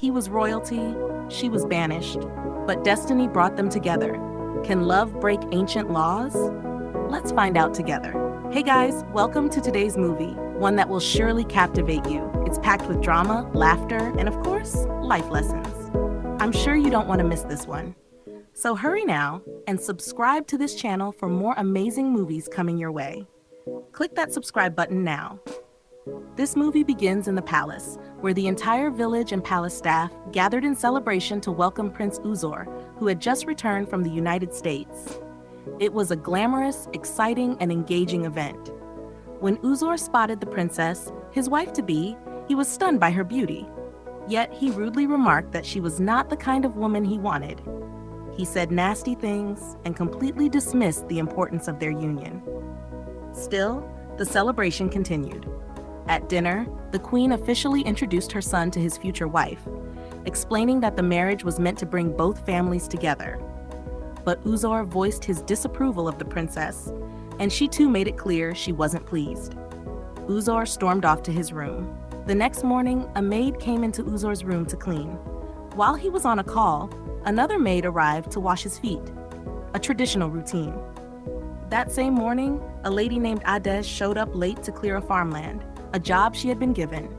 He was royalty, she was banished, but destiny brought them together. Can love break ancient laws? Let's find out together. Hey guys, welcome to today's movie, one that will surely captivate you. It's packed with drama, laughter, and of course, life lessons. I'm sure you don't want to miss this one. So hurry now and subscribe to this channel for more amazing movies coming your way. Click that subscribe button now. This movie begins in the palace, where the entire village and palace staff gathered in celebration to welcome Prince Uzor, who had just returned from the United States. It was a glamorous, exciting, and engaging event. When Uzor spotted the princess, his wife-to-be, he was stunned by her beauty. Yet he rudely remarked that she was not the kind of woman he wanted. He said nasty things and completely dismissed the importance of their union. Still, the celebration continued. At dinner, the queen officially introduced her son to his future wife, explaining that the marriage was meant to bring both families together. But Uzor voiced his disapproval of the princess, and she too made it clear she wasn't pleased. Uzor stormed off to his room. The next morning, a maid came into Uzor's room to clean. While he was on a call, another maid arrived to wash his feet, a traditional routine. That same morning, a lady named Ades showed up late to clear a farmland, a job she had been given.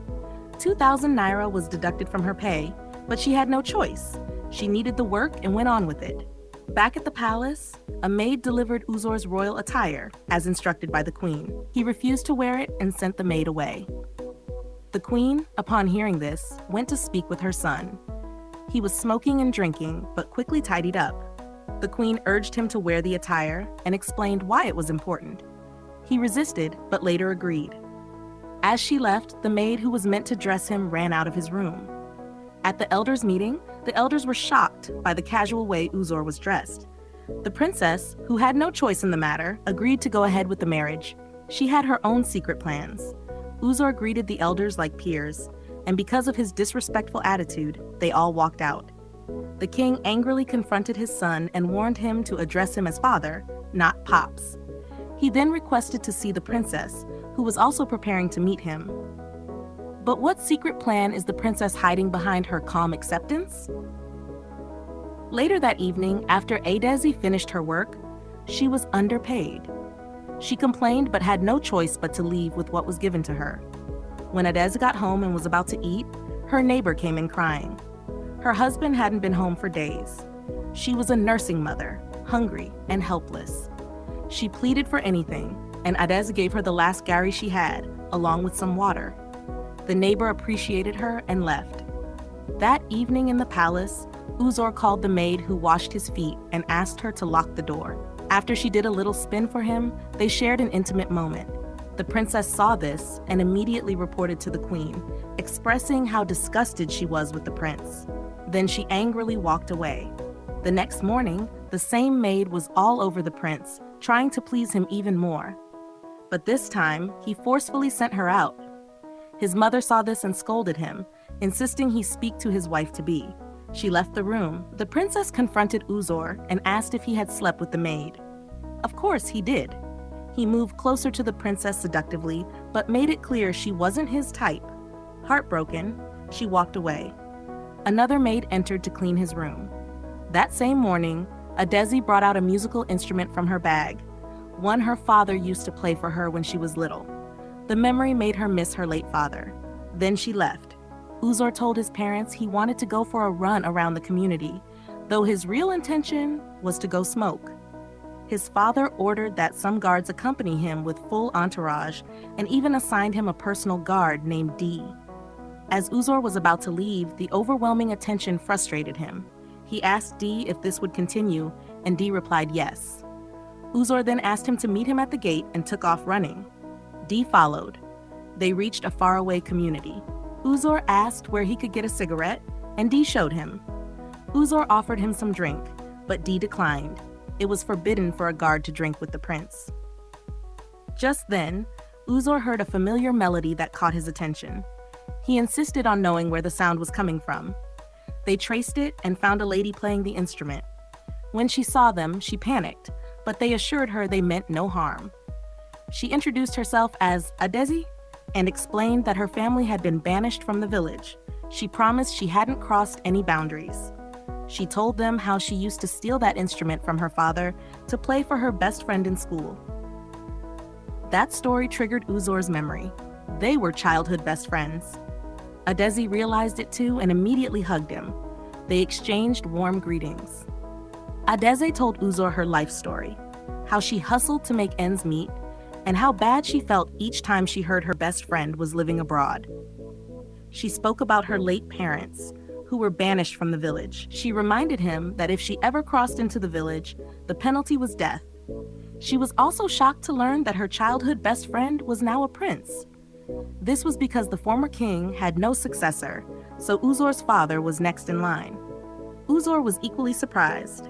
2,000 naira was deducted from her pay, but she had no choice. She needed the work and went on with it. Back at the palace, a maid delivered Uzor's royal attire, as instructed by the queen. He refused to wear it and sent the maid away. The queen, upon hearing this, went to speak with her son. He was smoking and drinking, but quickly tidied up. The queen urged him to wear the attire and explained why it was important. He resisted, but later agreed. As she left, the maid who was meant to dress him ran out of his room. At the elders' meeting, the elders were shocked by the casual way Uzor was dressed. The princess, who had no choice in the matter, agreed to go ahead with the marriage. She had her own secret plans. Uzor greeted the elders like peers, and because of his disrespectful attitude, they all walked out. The king angrily confronted his son and warned him to address him as father, not Pops. He then requested to see the princess, who was also preparing to meet him. But what secret plan is the princess hiding behind her calm acceptance? Later that evening, after Adesi finished her work, she was underpaid. She complained but had no choice but to leave with what was given to her. When Adesi got home and was about to eat, her neighbor came in crying. Her husband hadn't been home for days. She was a nursing mother, hungry and helpless. She pleaded for anything, and Adesi gave her the last gari she had, along with some water. The neighbor appreciated her and left. That evening in the palace, Uzor called the maid who washed his feet and asked her to lock the door. After she did a little spin for him, they shared an intimate moment. The princess saw this and immediately reported to the queen, expressing how disgusted she was with the prince. Then she angrily walked away. The next morning, the same maid was all over the prince, trying to please him even more. But this time, he forcefully sent her out. His mother saw this and scolded him, insisting he speak to his wife-to-be. She left the room. The princess confronted Uzor and asked if he had slept with the maid. Of course, he did. He moved closer to the princess seductively, but made it clear she wasn't his type. Heartbroken, she walked away. Another maid entered to clean his room. That same morning, Adesi brought out a musical instrument from her bag, one her father used to play for her when she was little. The memory made her miss her late father. Then she left. Uzor told his parents he wanted to go for a run around the community, though his real intention was to go smoke. His father ordered that some guards accompany him with full entourage and even assigned him a personal guard named D. As Uzor was about to leave, the overwhelming attention frustrated him. He asked D if this would continue, and D replied yes. Uzor then asked him to meet him at the gate and took off running. D followed. They reached a faraway community. Uzor asked where he could get a cigarette, and D showed him. Uzor offered him some drink, but D declined. It was forbidden for a guard to drink with the prince. Just then, Uzor heard a familiar melody that caught his attention. He insisted on knowing where the sound was coming from. They traced it and found a lady playing the instrument. When she saw them, she panicked, but they assured her they meant no harm. She introduced herself as Adesi and explained that her family had been banished from the village. She promised she hadn't crossed any boundaries. She told them how she used to steal that instrument from her father to play for her best friend in school. That story triggered Uzor's memory. They were childhood best friends. Adeze realized it too and immediately hugged him. They exchanged warm greetings. Adeze told Uzor her life story, how she hustled to make ends meet, and how bad she felt each time she heard her best friend was living abroad. She spoke about her late parents, who were banished from the village. She reminded him that if she ever crossed into the village, the penalty was death. She was also shocked to learn that her childhood best friend was now a prince. This was because the former king had no successor, so Uzor's father was next in line. Uzor was equally surprised.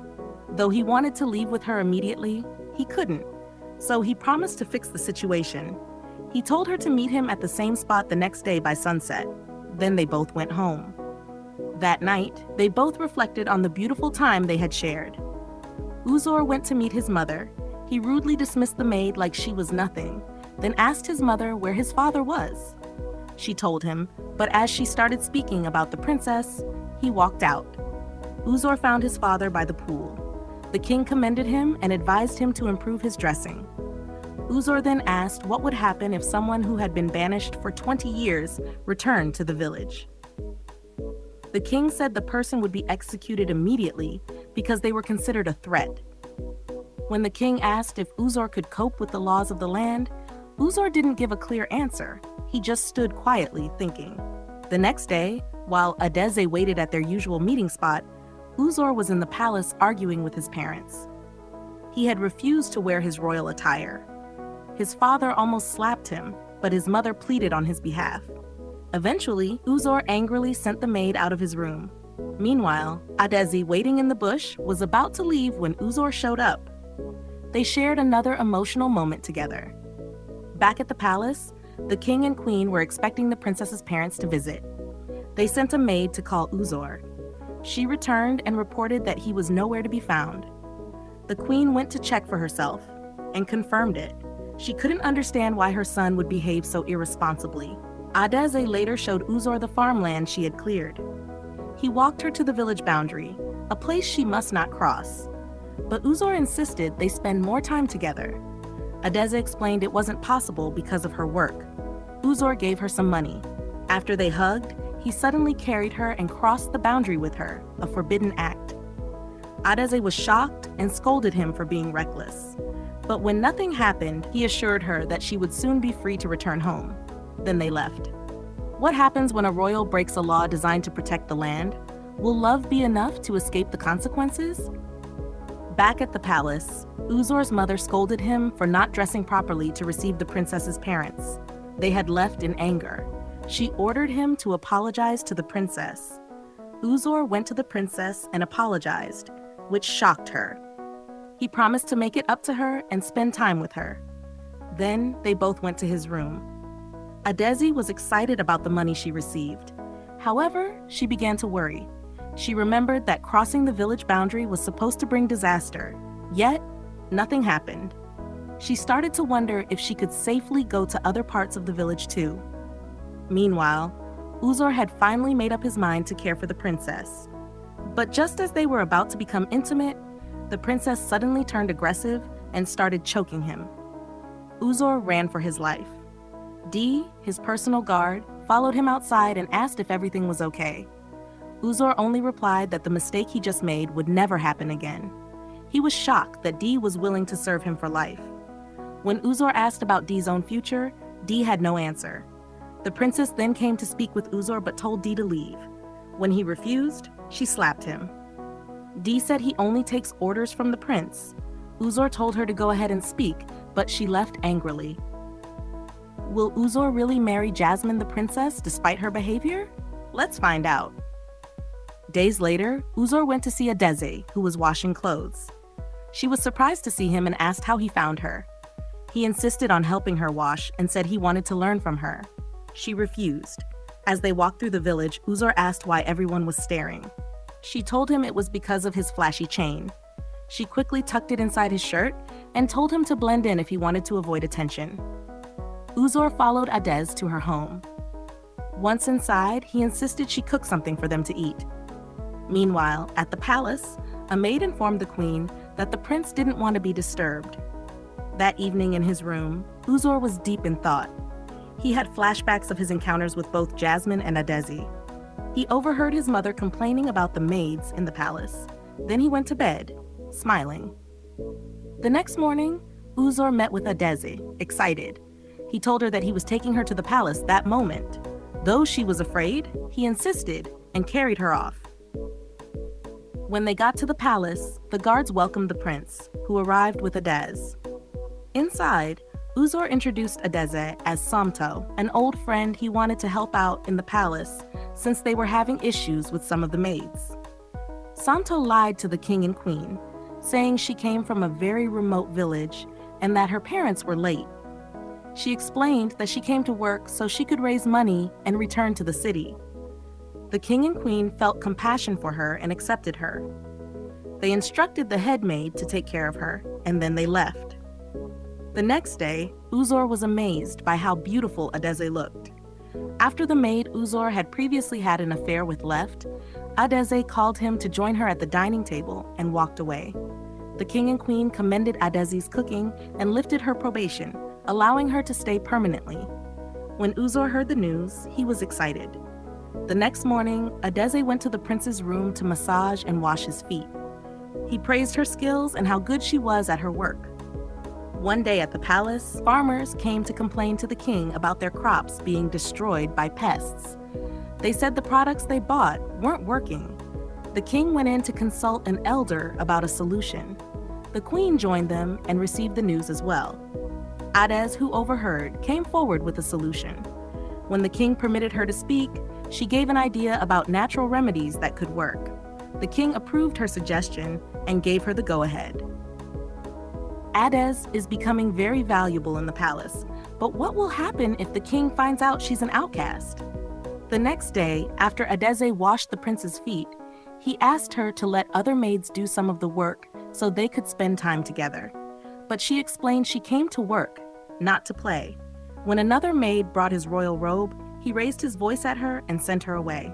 Though he wanted to leave with her immediately, he couldn't, so he promised to fix the situation. He told her to meet him at the same spot the next day by sunset. Then they both went home. That night, they both reflected on the beautiful time they had shared. Uzor went to meet his mother. He rudely dismissed the maid like she was nothing, then asked his mother where his father was. She told him, but as she started speaking about the princess, he walked out. Uzor found his father by the pool. The king commended him and advised him to improve his dressing. Uzor then asked what would happen if someone who had been banished for 20 years returned to the village. The king said the person would be executed immediately because they were considered a threat. When the king asked if Uzor could cope with the laws of the land, Uzor didn't give a clear answer. He just stood quietly thinking. The next day, while Adeze waited at their usual meeting spot, Uzor was in the palace arguing with his parents. He had refused to wear his royal attire. His father almost slapped him, but his mother pleaded on his behalf. Eventually, Uzor angrily sent the maid out of his room. Meanwhile, Adeze, waiting in the bush, was about to leave when Uzor showed up. They shared another emotional moment together. Back at the palace, the king and queen were expecting the princess's parents to visit. They sent a maid to call Uzor. She returned and reported that he was nowhere to be found. The queen went to check for herself and confirmed it. She couldn't understand why her son would behave so irresponsibly. Adeze later showed Uzor the farmland she had cleared. He walked her to the village boundary, a place she must not cross. But Uzor insisted they spend more time together. Adeze explained it wasn't possible because of her work. Uzor gave her some money. After they hugged, he suddenly carried her and crossed the boundary with her, a forbidden act. Adeze was shocked and scolded him for being reckless. But when nothing happened, he assured her that she would soon be free to return home. Then they left. What happens when a royal breaks a law designed to protect the land? Will love be enough to escape the consequences? Back at the palace, Uzor's mother scolded him for not dressing properly to receive the princess's parents. They had left in anger. She ordered him to apologize to the princess. Uzor went to the princess and apologized, which shocked her. He promised to make it up to her and spend time with her. Then they both went to his room. Adeze was excited about the money she received. However, she began to worry. She remembered that crossing the village boundary was supposed to bring disaster, yet nothing happened. She started to wonder if she could safely go to other parts of the village too. Meanwhile, Uzor had finally made up his mind to care for the princess. But just as they were about to become intimate, the princess suddenly turned aggressive and started choking him. Uzor ran for his life. Dee, his personal guard, followed him outside and asked if everything was okay. Uzor only replied that the mistake he just made would never happen again. He was shocked that Dee was willing to serve him for life. When Uzor asked about Dee's own future, Dee had no answer. The princess then came to speak with Uzor but told Dee to leave. When he refused, she slapped him. Dee said he only takes orders from the prince. Uzor told her to go ahead and speak, but she left angrily. Will Uzor really marry Jasmine the princess despite her behavior? Let's find out. Days later, Uzor went to see Adeze, who was washing clothes. She was surprised to see him and asked how he found her. He insisted on helping her wash and said he wanted to learn from her. She refused. As they walked through the village, Uzor asked why everyone was staring. She told him it was because of his flashy chain. She quickly tucked it inside his shirt and told him to blend in if he wanted to avoid attention. Uzor followed Adeze to her home. Once inside, he insisted she cook something for them to eat. Meanwhile, at the palace, a maid informed the queen that the prince didn't want to be disturbed. That evening in his room, Uzor was deep in thought. He had flashbacks of his encounters with both Jasmine and Adesi. He overheard his mother complaining about the maids in the palace. Then he went to bed, smiling. The next morning, Uzor met with Adesi, excited. He told her that he was taking her to the palace that moment. Though she was afraid, he insisted and carried her off. When they got to the palace, the guards welcomed the prince, who arrived with Adesi. Inside, Uzor introduced Adesi as Samto, an old friend he wanted to help out in the palace since they were having issues with some of the maids. Samto lied to the king and queen, saying she came from a very remote village and that her parents were late. She explained that she came to work so she could raise money and return to the city. The king and queen felt compassion for her and accepted her. They instructed the head maid to take care of her, and then they left. The next day, Uzor was amazed by how beautiful Adesi looked. After the maid Uzor had previously had an affair with left, Adesi called him to join her at the dining table and walked away. The king and queen commended Adesi's cooking and lifted her probation, allowing her to stay permanently. When Uzor heard the news, he was excited. The next morning, Adesi went to the prince's room to massage and wash his feet. He praised her skills and how good she was at her work. One day at the palace, farmers came to complain to the king about their crops being destroyed by pests. They said the products they bought weren't working. The king went in to consult an elder about a solution. The queen joined them and received the news as well. Adesi, who overheard, came forward with a solution. When the king permitted her to speak, she gave an idea about natural remedies that could work. The king approved her suggestion and gave her the go-ahead. Adesi is becoming very valuable in the palace, but what will happen if the king finds out she's an outcast? The next day, after Adesi washed the prince's feet, he asked her to let other maids do some of the work so they could spend time together. But she explained she came to work, not to play. When another maid brought his royal robe, he raised his voice at her and sent her away.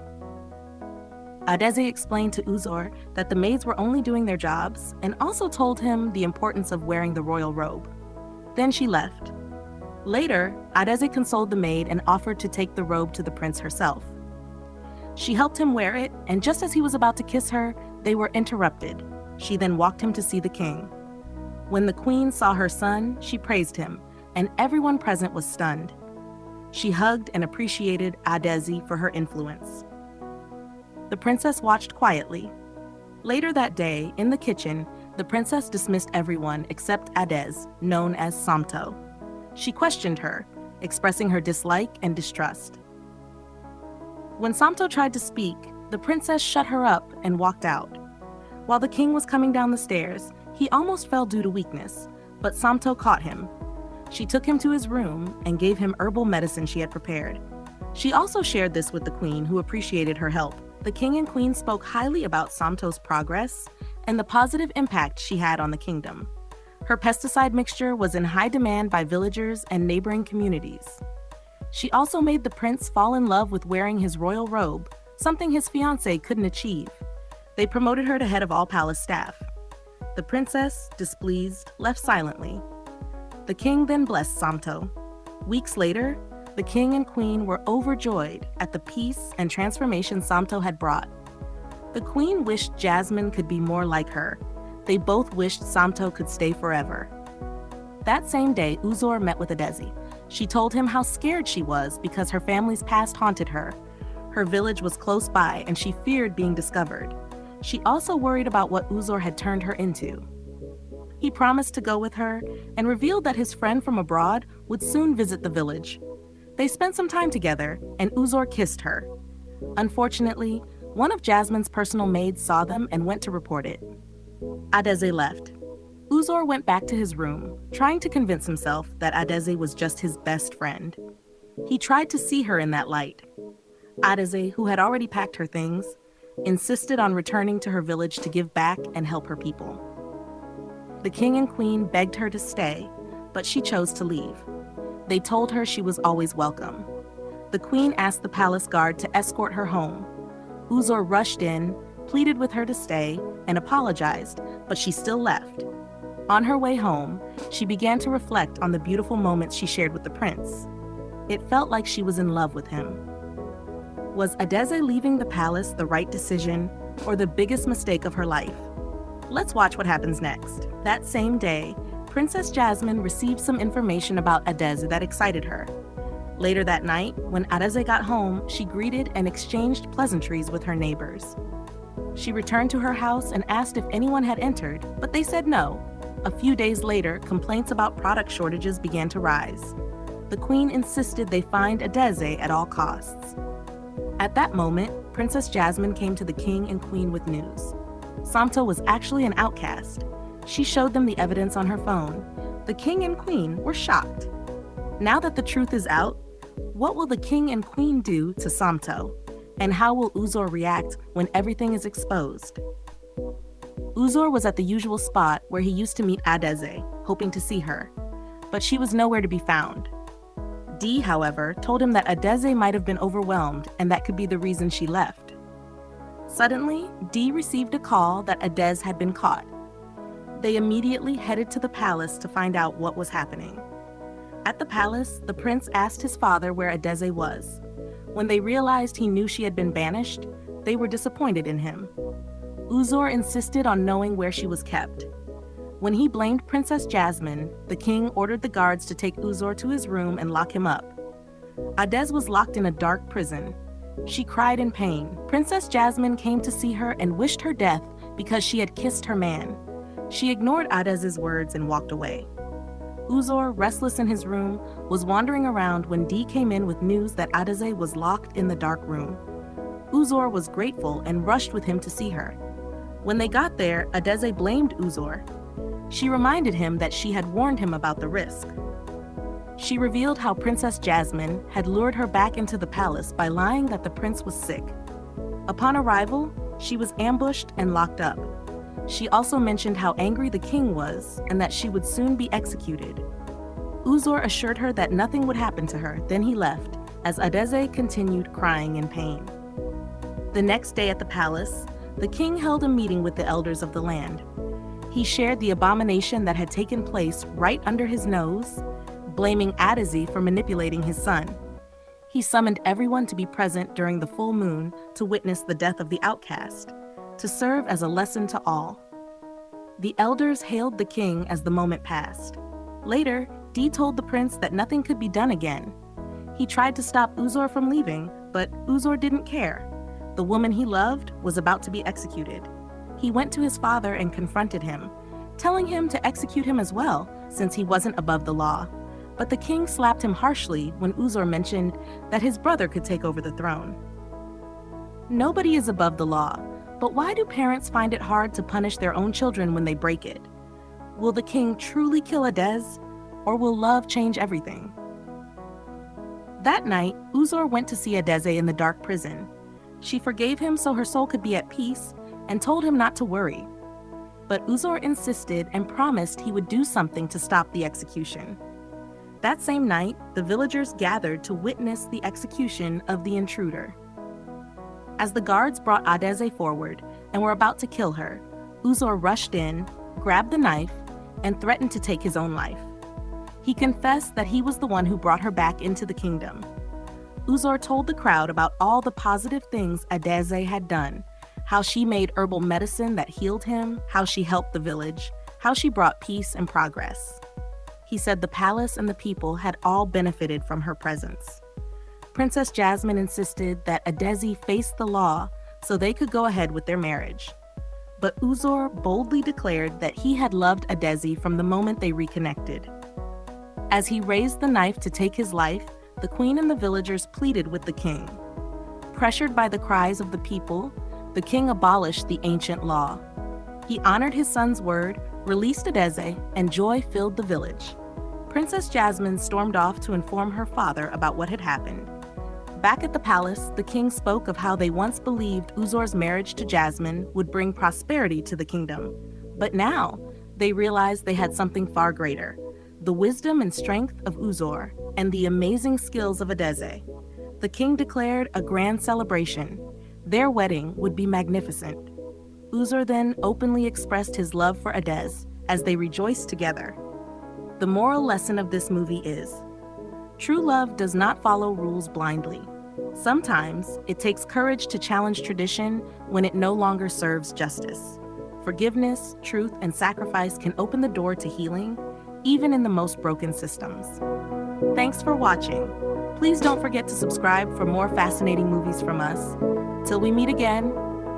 Adesi explained to Uzor that the maids were only doing their jobs and also told him the importance of wearing the royal robe. Then she left. Later, Adesi consoled the maid and offered to take the robe to the prince herself. She helped him wear it, and just as he was about to kiss her, they were interrupted. She then walked him to see the king. When the queen saw her son, she praised him, and everyone present was stunned. She hugged and appreciated Adesi for her influence. The princess watched quietly. Later that day, in the kitchen, the princess dismissed everyone except Adesi, known as Samto. She questioned her, expressing her dislike and distrust. When Samto tried to speak, the princess shut her up and walked out. While the king was coming down the stairs, he almost fell due to weakness, but Samto caught him. She took him to his room and gave him herbal medicine she had prepared. She also shared this with the queen, who appreciated her help. The king and queen spoke highly about Samto's progress and the positive impact she had on the kingdom. Her pesticide mixture was in high demand by villagers and neighboring communities. She also made the prince fall in love with wearing his royal robe, something his fiancé couldn't achieve. They promoted her to head of all palace staff. The princess, displeased, left silently. The king then blessed Samto. Weeks later, the king and queen were overjoyed at the peace and transformation Samto had brought. The queen wished Jasmine could be more like her. They both wished Samto could stay forever. That same day, Uzor met with Adesi. She told him how scared she was because her family's past haunted her. Her village was close by and she feared being discovered. She also worried about what Uzor had turned her into. He promised to go with her and revealed that his friend from abroad would soon visit the village. They spent some time together, and Uzor kissed her. Unfortunately, one of Jasmine's personal maids saw them and went to report it. Adesi left. Uzor went back to his room, trying to convince himself that Adesi was just his best friend. He tried to see her in that light. Adesi, who had already packed her things, insisted on returning to her village to give back and help her people. The king and queen begged her to stay, but she chose to leave. They told her she was always welcome. the queen asked the palace guard to escort her home. Uzor rushed in, pleaded with her to stay, and apologized, but she still left. On her way home, she began to reflect on the beautiful moments she shared with the prince. It felt like she was in love with him. Was Adeze leaving the palace the right decision, or the biggest mistake of her life? Let's watch what happens next. That same day, Princess Jasmine received some information about Adeze that excited her. Later that night, when Adeze got home, she greeted and exchanged pleasantries with her neighbors. She returned to her house and asked if anyone had entered, but they said no. A few days later, complaints about product shortages began to rise. The queen insisted they find Adeze at all costs. At that moment, Princess Jasmine came to the king and queen with news. Samto was actually an outcast. She showed them the evidence on her phone. The king and queen were shocked. Now that the truth is out, what will the king and queen do to Samto? And how will Uzor react when everything is exposed? Uzor was at the usual spot where he used to meet Adeze, hoping to see her, but she was nowhere to be found. Dee, however, told him that Adeze might have been overwhelmed and that could be the reason she left. Suddenly, Dee received a call that Adeze had been caught. They immediately headed to the palace to find out what was happening. At the palace, the prince asked his father where Adeze was. When they realized he knew she had been banished, they were disappointed in him. Uzor insisted on knowing where she was kept. When he blamed Princess Jasmine, the king ordered the guards to take Uzor to his room and lock him up. Adeze was locked in a dark prison. She cried in pain. Princess Jasmine came to see her and wished her death because she had kissed her man. She ignored Adeze's words and walked away. Uzor, restless in his room, was wandering around when Dee came in with news that Adeze was locked in the dark room. Uzor was grateful and rushed with him to see her. When they got there, Adeze blamed Uzor. She reminded him that she had warned him about the risk. She revealed how Princess Jasmine had lured her back into the palace by lying that the prince was sick. Upon arrival, she was ambushed and locked up. She also mentioned how angry the king was and that she would soon be executed. Uzor assured her that nothing would happen to her, then he left, as Adeze continued crying in pain. The next day at the palace, the king held a meeting with the elders of the land. He shared the abomination that had taken place right under his nose, blaming Adeze for manipulating his son. He summoned everyone to be present during the full moon to witness the death of the outcast, to serve as a lesson to all. The elders hailed the king as the moment passed. Later, Dee told the prince that nothing could be done again. He tried to stop Uzor from leaving, but Uzor didn't care. The woman he loved was about to be executed. He went to his father and confronted him, telling him to execute him as well, since he wasn't above the law. But the king slapped him harshly when Uzor mentioned that his brother could take over the throne. Nobody is above the law, but why do parents find it hard to punish their own children when they break it? Will the king truly kill Adeze, or will love change everything? That night, Uzor went to see Adeze in the dark prison. She forgave him so her soul could be at peace and told him not to worry. But Uzor insisted and promised he would do something to stop the execution. That same night, the villagers gathered to witness the execution of the intruder. As the guards brought Adeze forward and were about to kill her, Uzor rushed in, grabbed the knife, and threatened to take his own life. He confessed that he was the one who brought her back into the kingdom. Uzor told the crowd about all the positive things Adeze had done, how she made herbal medicine that healed him, how she helped the village, how she brought peace and progress. He said the palace and the people had all benefited from her presence. Princess Jasmine insisted that Adeze face the law so they could go ahead with their marriage. But Uzor boldly declared that he had loved Adeze from the moment they reconnected. As he raised the knife to take his life, the queen and the villagers pleaded with the king. Pressured by the cries of the people, the king abolished the ancient law. He honored his son's word, released Adeze, and joy filled the village. Princess Jasmine stormed off to inform her father about what had happened. Back at the palace, the king spoke of how they once believed Uzor's marriage to Jasmine would bring prosperity to the kingdom. But now, they realized they had something far greater: the wisdom and strength of Uzor and the amazing skills of Adeze. The king declared a grand celebration. Their wedding would be magnificent. Uzur then openly expressed his love for Adez as they rejoiced together. The moral lesson of this movie is, true love does not follow rules blindly. Sometimes it takes courage to challenge tradition when it no longer serves justice. Forgiveness, truth, and sacrifice can open the door to healing, even in the most broken systems. Thanks for watching. Please don't forget to subscribe for more fascinating movies from us. Till we meet again,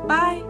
bye!